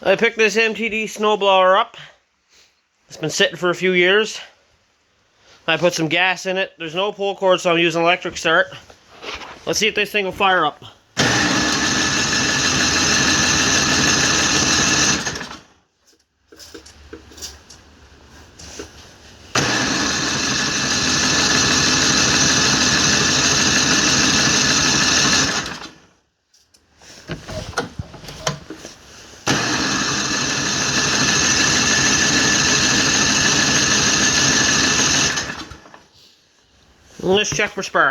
I picked this MTD snowblower up. It's been sitting for a few years. I put some gas in it. There's no pull cord, so I'm using electric start. Let's see if this thing will fire up. Let's check for spark.